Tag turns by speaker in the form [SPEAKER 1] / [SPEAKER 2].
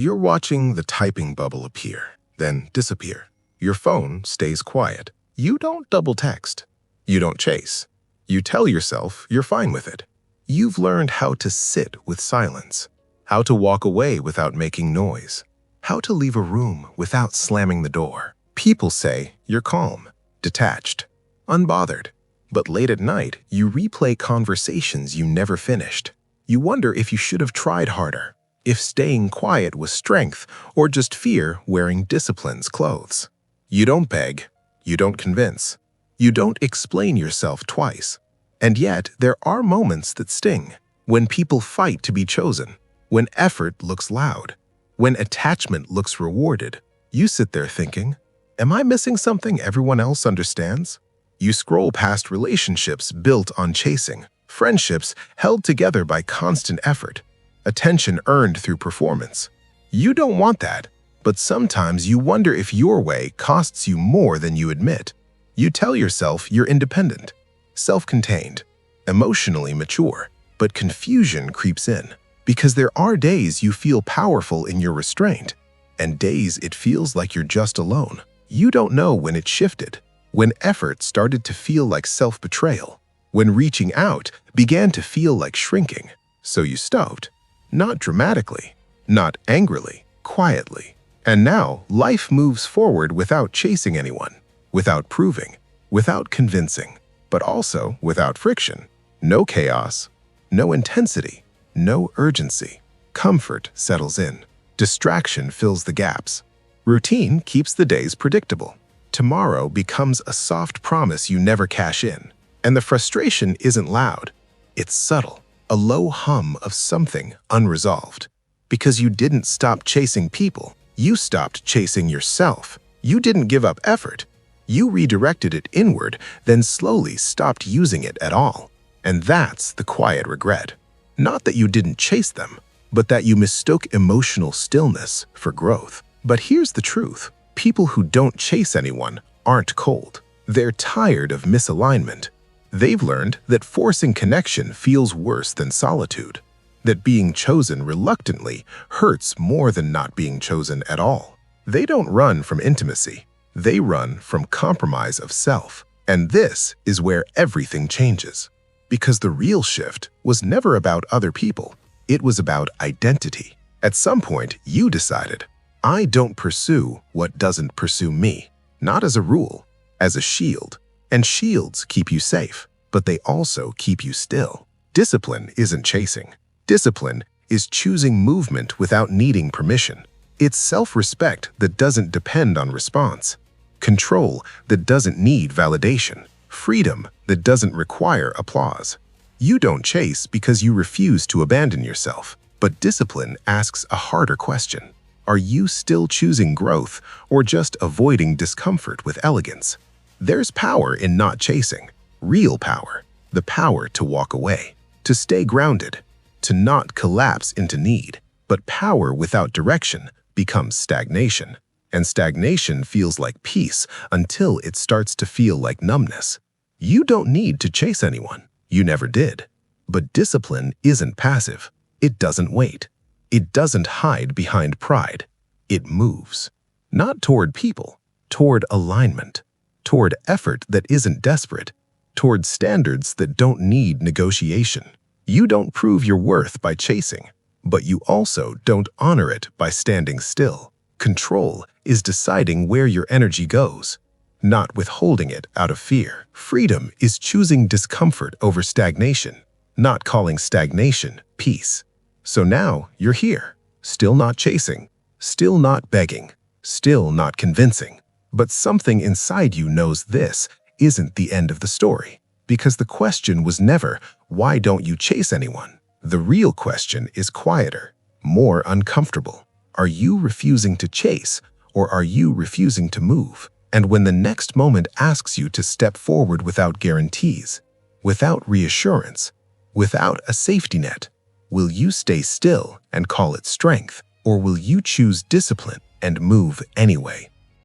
[SPEAKER 1] You're watching the typing bubble appear, then disappear. Your phone stays quiet. You don't double text. You don't chase. You tell yourself you're fine with it. You've learned how to sit with silence, how to walk away without making noise, how to leave a room without slamming the door. People say you're calm, detached, unbothered. But late at night, you replay conversations you never finished. You wonder if you should have tried harder, if staying quiet was strength or just fear wearing discipline's clothes. You don't beg, you don't convince, you don't explain yourself twice. And yet, there are moments that sting, when people fight to be chosen, when effort looks loud, when attachment looks rewarded. You sit there thinking, am I missing something everyone else understands? You scroll past relationships built on chasing, friendships held together by constant effort, attention earned through performance. You don't want that, but sometimes you wonder if your way costs you more than you admit. You tell yourself you're independent, self-contained, emotionally mature, but confusion creeps in because there are days you feel powerful in your restraint and days it feels like you're just alone. You don't know when it shifted, when effort started to feel like self-betrayal, when reaching out began to feel like shrinking. So you stopped, not dramatically, not angrily, quietly. And now life moves forward without chasing anyone, without proving, without convincing, but also without friction. No chaos, no intensity, no urgency. Comfort settles in. Distraction fills the gaps. Routine keeps the days predictable. Tomorrow becomes a soft promise you never cash in. And the frustration isn't loud. It's subtle, a low hum of something unresolved. Because you didn't stop chasing people, you stopped chasing yourself. You didn't give up effort. You redirected it inward, then slowly stopped using it at all. And that's the quiet regret. Not that you didn't chase them, but that you mistook emotional stillness for growth. But here's the truth. People who don't chase anyone aren't cold. They're tired of misalignment. They've learned that forcing connection feels worse than solitude, that being chosen reluctantly hurts more than not being chosen at all. They don't run from intimacy. They run from compromise of self. And this is where everything changes. Because the real shift was never about other people. It was about identity. At some point, you decided, I don't pursue what doesn't pursue me. Not as a rule, as a shield. And shields keep you safe, but they also keep you still. Discipline isn't chasing. Discipline is choosing movement without needing permission. It's self-respect that doesn't depend on response. Control that doesn't need validation. Freedom that doesn't require applause. You don't chase because you refuse to abandon yourself, but discipline asks a harder question. Are you still choosing growth or just avoiding discomfort with elegance? There's power in not chasing, real power, the power to walk away, to stay grounded, to not collapse into need. But power without direction becomes stagnation, and stagnation feels like peace until it starts to feel like numbness. You don't need to chase anyone. You never did. But discipline isn't passive. It doesn't wait. It doesn't hide behind pride. It moves. Not toward people, toward alignment, toward effort that isn't desperate, toward standards that don't need negotiation. You don't prove your worth by chasing, but you also don't honor it by standing still. Control is deciding where your energy goes, not withholding it out of fear. Freedom is choosing discomfort over stagnation, not calling stagnation peace. So now you're here, still not chasing, still not begging, still not convincing. But something inside you knows this isn't the end of the story. Because the question was never, why don't you chase anyone? The real question is quieter, more uncomfortable. Are you refusing to chase, or are you refusing to move? And when the next moment asks you to step forward without guarantees, without reassurance, without a safety net, will you stay still and call it strength, or will you choose discipline and move anyway?